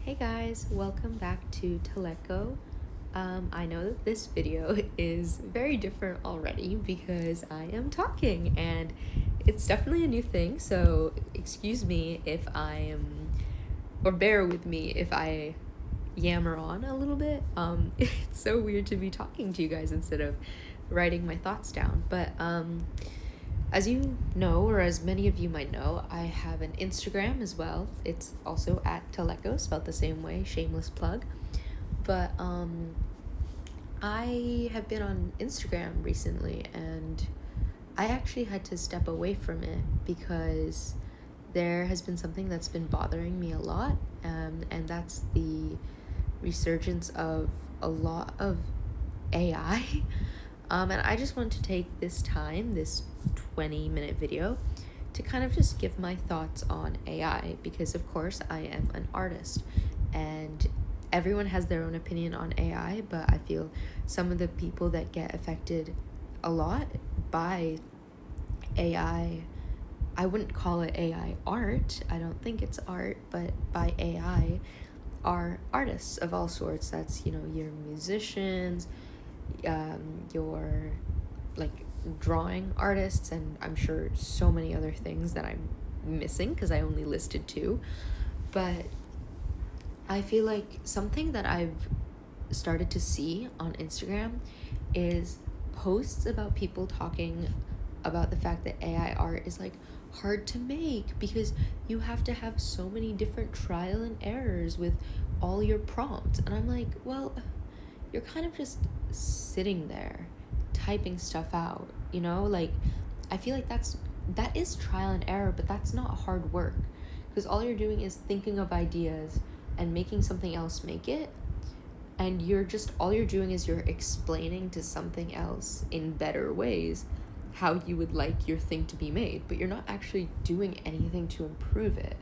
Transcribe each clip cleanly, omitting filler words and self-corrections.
Hey guys, welcome back to Let Go. I know that this video is very different already because I am talking and it's definitely a new thing, so excuse me if I am, or bear with me if I yammer on a little bit. It's so weird to be talking to you guys instead of writing my thoughts down, but as you know, or as many of you might know, I have an Instagram as well. It's also at Teleco, spelled the same way, shameless plug. But I have been on Instagram recently, and I actually had to step away from it because there has been something that's been bothering me a lot, and that's the resurgence of a lot of AI. And I just want to take this 20-minute video, to kind of just give my thoughts on AI, because of course I am an artist and everyone has their own opinion on AI, but I feel some of the people that get affected a lot by AI, I wouldn't call it AI art, I don't think it's art, but by AI are artists of all sorts. That's, your musicians, your like drawing artists, and I'm sure so many other things that I'm missing because I only listed 2. But I feel like something that I've started to see on Instagram is posts about people talking about the fact that AI art is like hard to make because you have to have so many different trial and errors with all your prompts. And I'm like, well, you're kind of just sitting there typing stuff out, like I feel like that is trial and error, but that's not hard work, because all you're doing is thinking of ideas and making something else make it, and all you're doing is you're explaining to something else in better ways how you would like your thing to be made, but you're not actually doing anything to improve it.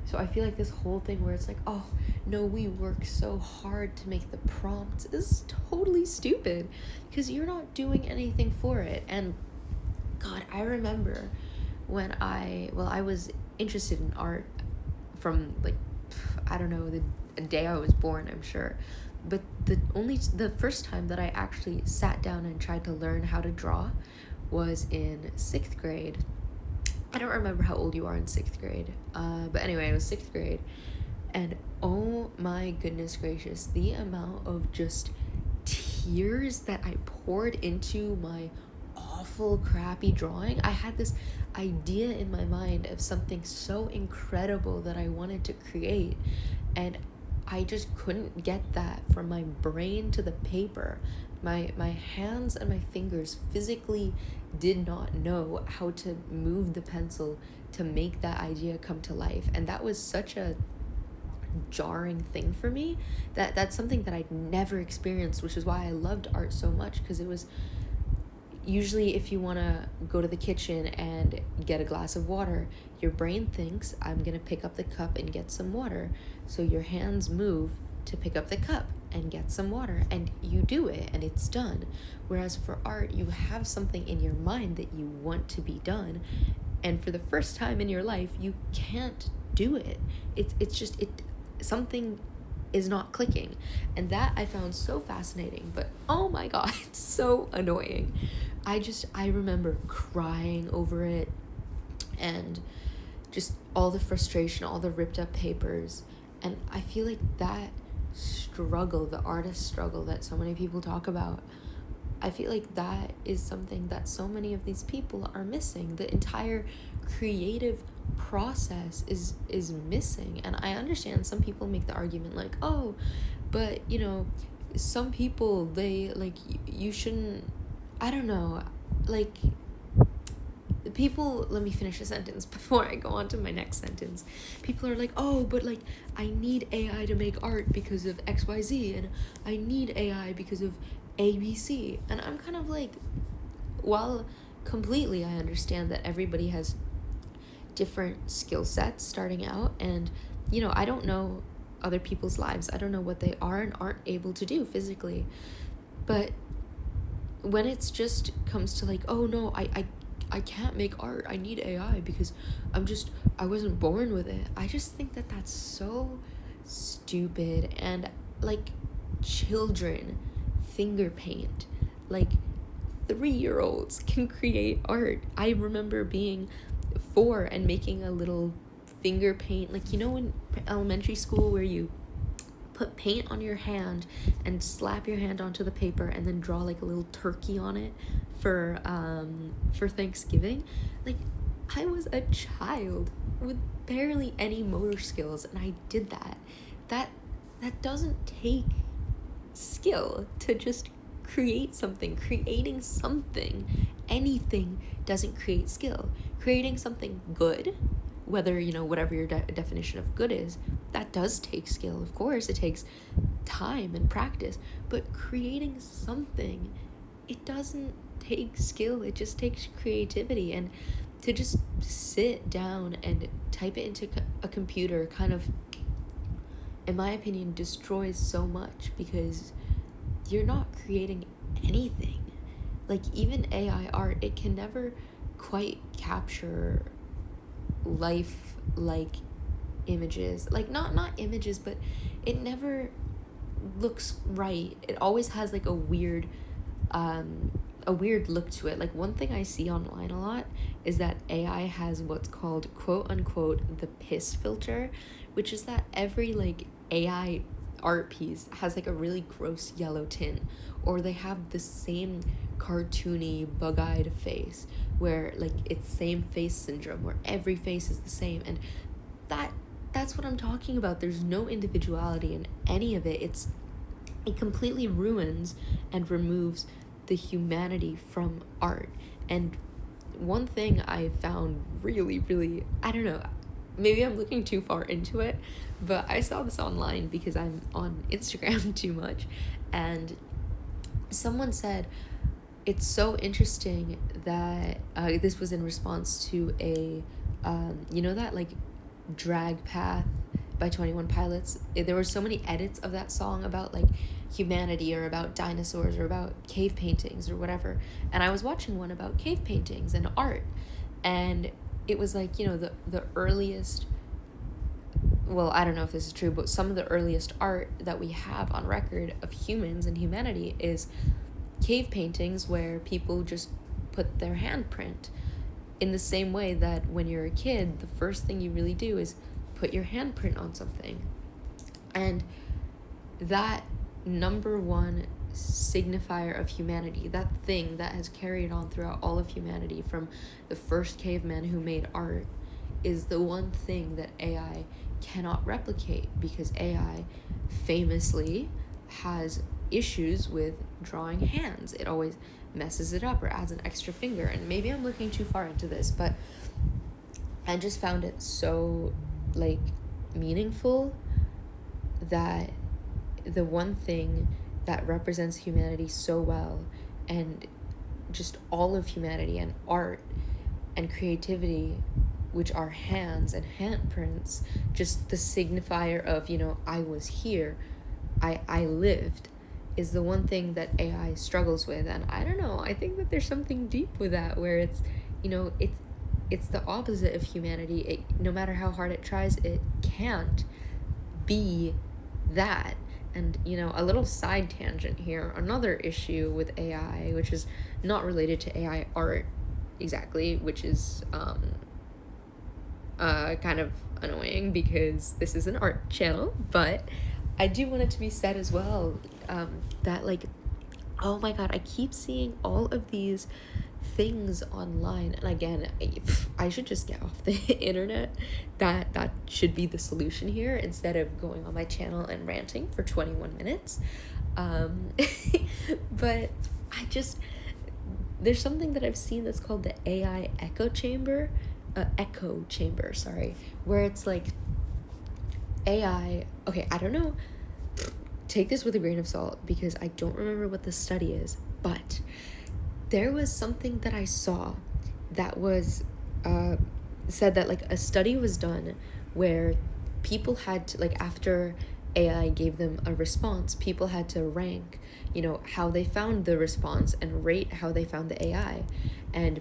So I feel like this whole thing where it's like, oh, no, we work so hard to make the prompts is totally stupid because you're not doing anything for it. And God, I remember when I was interested in art from I don't know, the day I was born, I'm sure. But the first time that I actually sat down and tried to learn how to draw was in 6th grade. I don't remember how old you are in 6th grade, but anyway, it was 6th grade, and oh my goodness gracious, the amount of just tears that I poured into my awful, crappy drawing. I had this idea in my mind of something so incredible that I wanted to create, and I just couldn't get that from my brain to the paper. My hands and my fingers physically did not know how to move the pencil to make that idea come to life. And that was such a jarring thing for me. That's something that I'd never experienced, which is why I loved art so much, because it was usually, if you want to go to the kitchen and get a glass of water, your brain thinks, I'm going to pick up the cup and get some water. So your hands move to pick up the cup and get some water, and you do it and it's done. Whereas for art, you have something in your mind that you want to be done, and for the first time in your life, you can't do it. It's just something is not clicking, and that I found so fascinating. But oh my God, it's so annoying. I remember crying over it, and just all the frustration, all the ripped up papers. And I feel like that struggle, the artist struggle that so many people talk about, I feel like that is something that so many of these people are missing. The entire creative process is missing. And I understand some people make the argument like, oh, but some people, they you shouldn't, I don't know, people, let me finish a sentence before I go on to my next sentence. People are like, oh, but I need AI to make art because of XYZ, and I need AI because of ABC. And I'm kind of like, well, completely I understand that everybody has different skill sets starting out, and I don't know other people's lives. I don't know what they are and aren't able to do physically. But when it's just comes to like, oh no, I can't make art, I need AI because I wasn't born with it, I just think that that's so stupid stupid. And like, children finger paint. Like, 3-year-olds can create art. I remember being 4 and making a little finger paint, like, you know, in elementary school where you put paint on your hand and slap your hand onto the paper and then draw like a little turkey on it for Thanksgiving. Like, I was a child with barely any motor skills, and I did that. That doesn't take skill to just create something. Creating something, anything, doesn't create skill. Creating something good, whether, you know, whatever your definition of good is, that does take skill. Of course, it takes time and practice. But creating something, it doesn't take skill. It just takes creativity. And to just sit down and type it into a computer kind of, in my opinion, destroys so much, because you're not creating anything. Like, even AI art, it can never quite capture life-like images. Like, not images, but it never looks right. It always has like a weird look to it. Like, one thing I see online a lot is that AI has what's called, quote unquote, the piss filter, which is that every like AI art piece has like a really gross yellow tint, or they have the same cartoony bug-eyed face where like it's same face syndrome, where every face is the same. And that's what I'm talking about. There's no individuality in any of it. It completely ruins and removes the humanity from art. And one thing I found really, really, I don't know, maybe I'm looking too far into it, but I saw this online because I'm on Instagram too much, and someone said it's so interesting that this was in response to a you know, that like Drag Path by 21 Pilots. There were so many edits of that song about like humanity, or about dinosaurs, or about cave paintings, or whatever. And I was watching one about cave paintings and art, and it was like, you know, the earliest, well, I don't know if this is true, but some of the earliest art that we have on record of humans and humanity is cave paintings where people just put their handprint. In the same way that when you're a kid, the first thing you really do is put your handprint on something. And that number one signifier of humanity, that thing that has carried on throughout all of humanity from the first caveman who made art, is the one thing that AI cannot replicate, because AI famously has issues with drawing hands. It always messes it up or adds an extra finger. And maybe I'm looking too far into this, but I just found it so like meaningful that the one thing that represents humanity so well, and just all of humanity and art and creativity, which are hands and handprints, just the signifier of, you know, I was here, I lived, is the one thing that AI struggles with. And I don't know, I think that there's something deep with that, where it's, you know, it's the opposite of humanity. It, no matter how hard it tries, it can't be that. And, you know, a little side tangent here, another issue with AI, which is not related to AI art exactly, which is kind of annoying because this is an art channel, but I do want it to be said as well, that like, oh my god, I keep seeing all of these things online. And again, I should just get off the internet. That should be the solution here, instead of going on my channel and ranting for 21 minutes. But there's something that I've seen that's called the AI echo chamber, where it's like AI, okay, I don't know, take this with a grain of salt because I don't remember what the study is, but there was something that I saw that was said that like a study was done where people had to, like, after AI gave them a response, people had to rank, you know, how they found the response and rate how they found the AI. And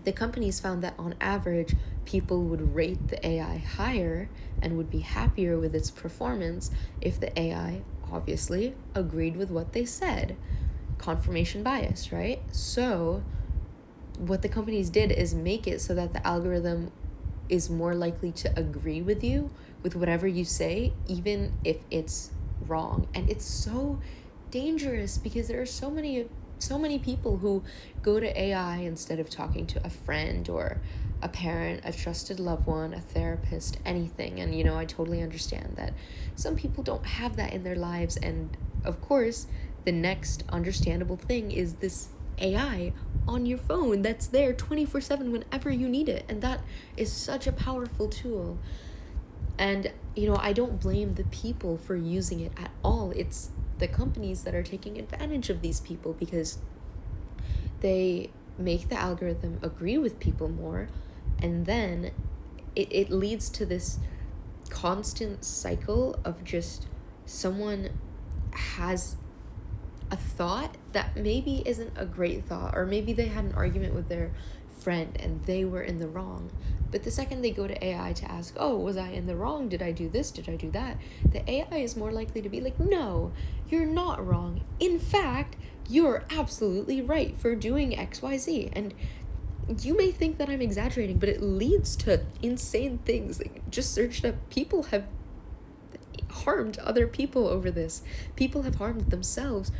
the companies found that on average, people would rate the AI higher and would be happier with its performance if the AI obviously agreed with what they said. Confirmation bias, right? So what the companies did is make it so that the algorithm is more likely to agree with you with whatever you say, even if it's wrong. And it's so dangerous because there are so many people who go to AI instead of talking to a friend or a parent, a trusted loved one, a therapist, anything. And I totally understand that some people don't have that in their lives. And of course, the next understandable thing is this AI on your phone that's there 24/7 whenever you need it. And that is such a powerful tool. And I don't blame the people for using it at all. It's the companies that are taking advantage of these people because they make the algorithm agree with people more, and then it leads to this constant cycle of just someone has a thought that maybe isn't a great thought, or maybe they had an argument with their friend and they were in the wrong. But the second they go to AI to ask, oh, was I in the wrong? Did I do this? Did I do that? The AI is more likely to be like, no, you're not wrong. In fact, you're absolutely right for doing XYZ. And you may think that I'm exaggerating, but it leads to insane things. Like, just searched up, people have harmed other people over this. People have harmed themselves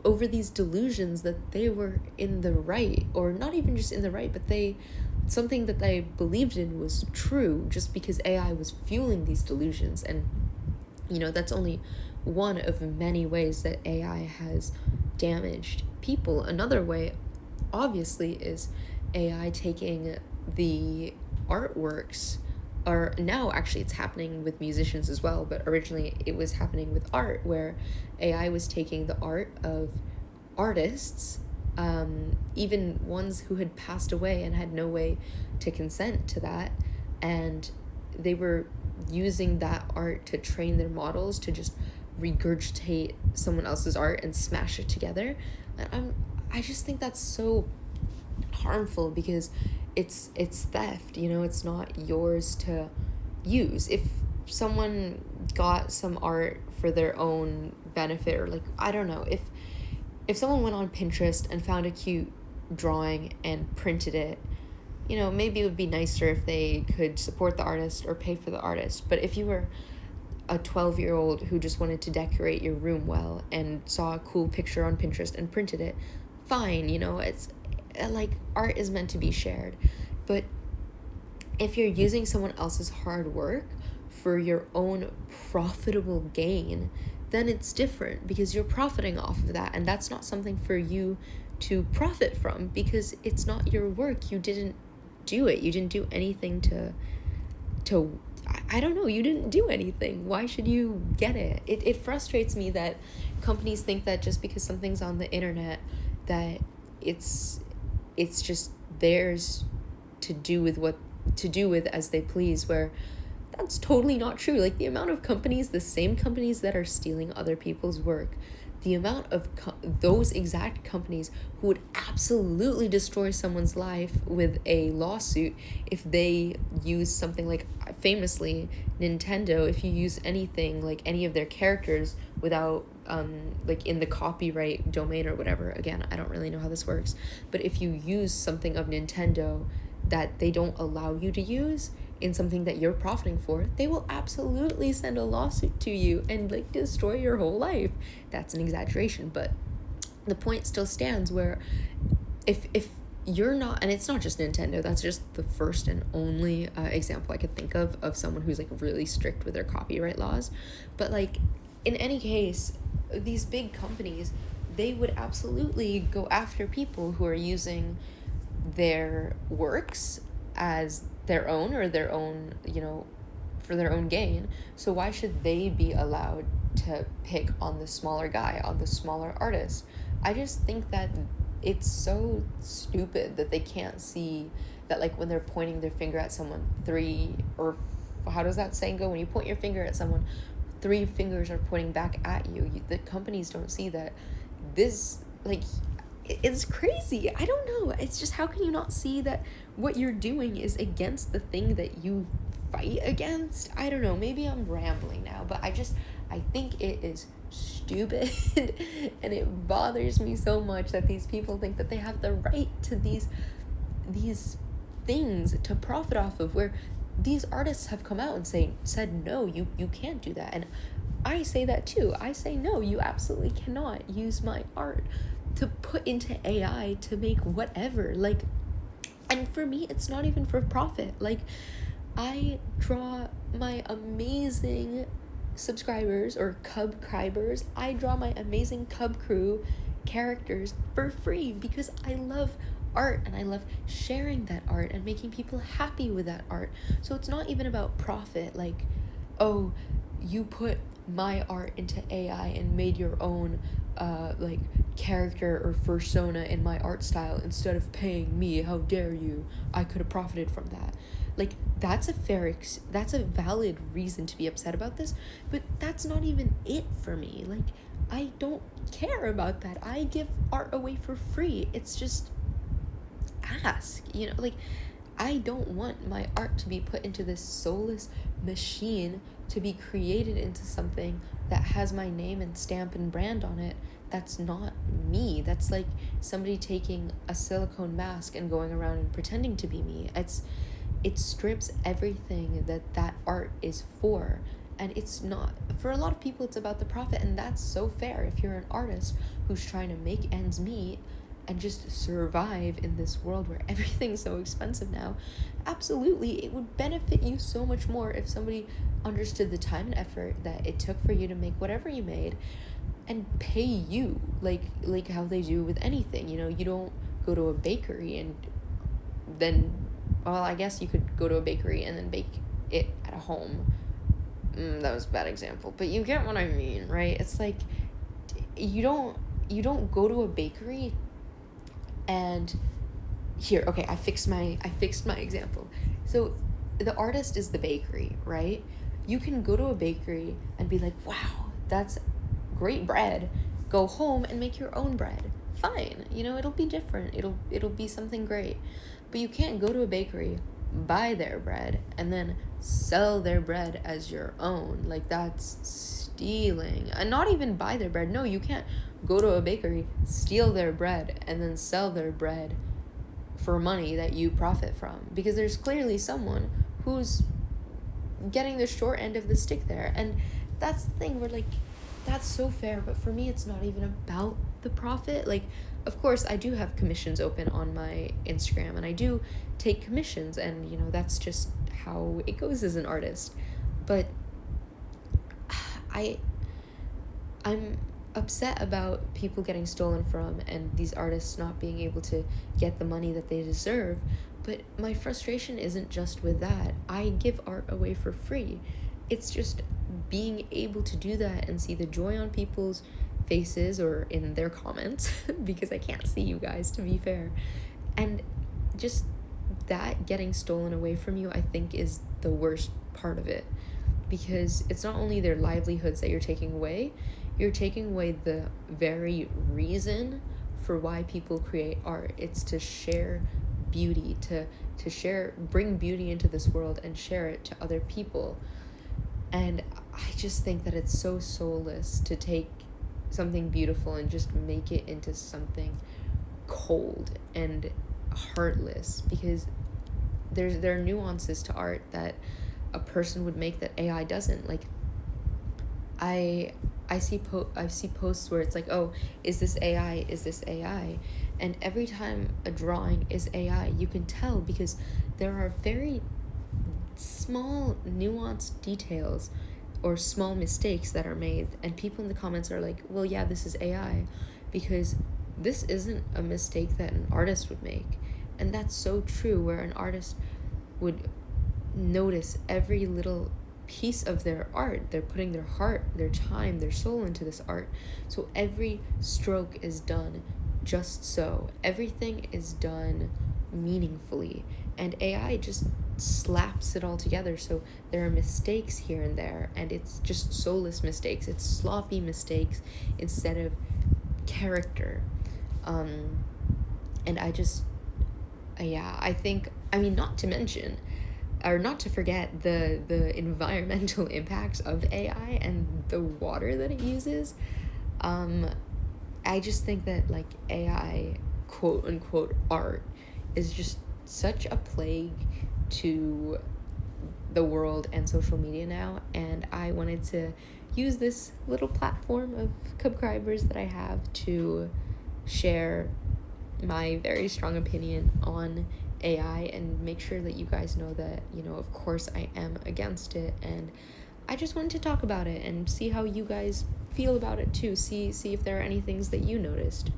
over these delusions that they were in the right, or not even just in the right, but something that they believed in was true just because AI was fueling these delusions. And that's only one of many ways that AI has damaged people. Another way obviously is AI taking the artworks, or now actually it's happening with musicians as well, but originally it was happening with art, where AI was taking the art of artists, even ones who had passed away and had no way to consent to that, and they were using that art to train their models to just regurgitate someone else's art and smash it together. And I just think that's so harmful because it's theft. It's not yours to use. If someone got some art for their own benefit, or like, I don't know, if someone went on Pinterest and found a cute drawing and printed it, maybe it would be nicer if they could support the artist or pay for the artist. But if you were a 12-year-old who just wanted to decorate your room well and saw a cool picture on Pinterest and printed it, fine. It's like, art is meant to be shared. But if you're using someone else's hard work for your own profitable gain, then it's different, because you're profiting off of that, and that's not something for you to profit from because it's not your work. You didn't do it. You didn't do anything to I don't know, you didn't do anything. Why should you get it? It frustrates me that companies think that just because something's on the internet that it's just theirs to do with as they please, where that's totally not true. Like, the amount of companies, the same companies that are stealing other people's work, the amount of those exact companies who would absolutely destroy someone's life with a lawsuit if they use something like, famously, Nintendo, if you use anything, like any of their characters without like in the copyright domain or whatever. Again, I don't really know how this works, but if you use something of Nintendo that they don't allow you to use in something that you're profiting for, they will absolutely send a lawsuit to you and like destroy your whole life. That's an exaggeration, but the point still stands, where if you're not, and it's not just Nintendo, that's just the first and only example I could think of someone who's like really strict with their copyright laws. But like, in any case, these big companies, they would absolutely go after people who are using their works as their own, or their own, for their own gain. So why should they be allowed to pick on the smaller guy, on the smaller artist? I just think that it's so stupid that they can't see that, like, when they're pointing their finger at someone, how does that saying go? When you point your finger at someone, 3 fingers are pointing back at you. The companies don't see that this, like, it's crazy. I don't know. It's just, how can you not see that what you're doing is against the thing that you fight against? I don't know. Maybe I'm rambling now, but I think it is stupid and it bothers me so much that these people think that they have the right to these things to profit off of, where these artists have come out and said no, you can't do that. And I say that too. I say no, you absolutely cannot use my art to put into AI to make whatever. Like, and for me, it's not even for profit. Like, I draw my amazing subscribers or Cub Cribers, I draw my amazing Cub Crew characters for free because I love art and I love sharing that art and making people happy with that art. So it's not even about profit. Like, oh, you put my art into AI and made your own like character or persona in my art style instead of paying me. How dare you? I could have profited from that. Like, that's a valid reason to be upset about this, but that's not even it for me. Like, I don't care about that. I give art away for free. It's just ask, like, I don't want my art to be put into this soulless machine to be created into something that has my name and stamp and brand on it. That's not me. That's like somebody taking a silicone mask and going around and pretending to be me. It strips everything that art is for. And it's not, for a lot of people, it's about the profit, and that's so fair. If you're an artist who's trying to make ends meet and just survive in this world where everything's so expensive now, absolutely, it would benefit you so much more if somebody understood the time and effort that it took for you to make whatever you made and pay you like how they do with anything. You don't go to a bakery and then, well, I guess you could go to a bakery and then bake it at home. That was a bad example, but you get what I mean, right? It's like, you don't go to a bakery and here, okay, I fixed my example. So the artist is the bakery, right? You can go to a bakery and be like, wow, that's great bread. Go home and make your own bread. Fine, it'll be different. It'll be something great. But you can't go to a bakery, buy their bread, and then sell their bread as your own. Like, that's stealing. And not even buy their bread. No, you can't go to a bakery, steal their bread, and then sell their bread for money that you profit from. Because there's clearly someone who's getting the short end of the stick there. And that's the thing, where, like, that's so fair. But for me, it's not even about the profit. Like, of course, I do have commissions open on my Instagram, and I do take commissions, and, that's just how it goes as an artist. But I'm upset about people getting stolen from and these artists not being able to get the money that they deserve. But my frustration isn't just with that. I give art away for free. It's just being able to do that and see the joy on people's faces or in their comments because I can't see you guys, to be fair. And just that getting stolen away from you, I think, is the worst part of it, because it's not only their livelihoods that you're taking away the very reason for why people create art. It's to share beauty, to bring beauty into this world and share it to other people. And I just think that it's so soulless to take something beautiful and just make it into something cold and heartless, because there are nuances to art that a person would make that AI doesn't. Like, I see posts where it's like, oh, is this AI? Is this AI? And every time a drawing is AI, you can tell, because there are very small nuanced details or small mistakes that are made, and people in the comments are like, well, yeah, this is AI, because this isn't a mistake that an artist would make. And that's so true, where an artist would notice every little piece of their art. They're putting their heart, their time, their soul into this art. So every stroke is done just so. Everything is done meaningfully. And AI just slaps it all together. So there are mistakes here and there, and it's just soulless mistakes. It's sloppy mistakes instead of character. And I just, yeah, I think, I mean, not to mention, or not to forget the environmental impacts of AI and the water that it uses. I just think that like AI quote unquote art is just such a plague to the world and social media now, and I wanted to use this little platform of subscribers that I have to share my very strong opinion on AI and make sure that you guys know that, you know, of course I am against it, and I just wanted to talk about it and see how you guys feel about it too. See if there are any things that you noticed,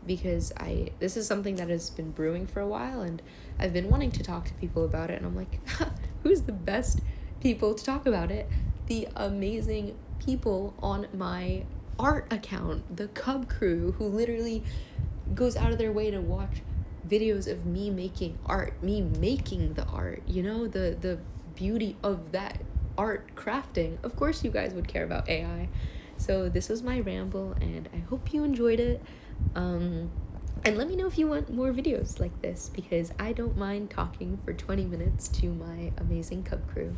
because this is something that has been brewing for a while, and I've been wanting to talk to people about it, and I'm like, who's the best people to talk about it? The amazing people on my art account, the Cub Crew, who literally goes out of their way to watch videos of me making art, me making the art, you know, the beauty of that art crafting. Of course you guys would care about AI. So this was my ramble, and I hope you enjoyed it. And let me know if you want more videos like this, because I don't mind talking for 20 minutes to my amazing Cub Crew.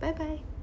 Bye bye.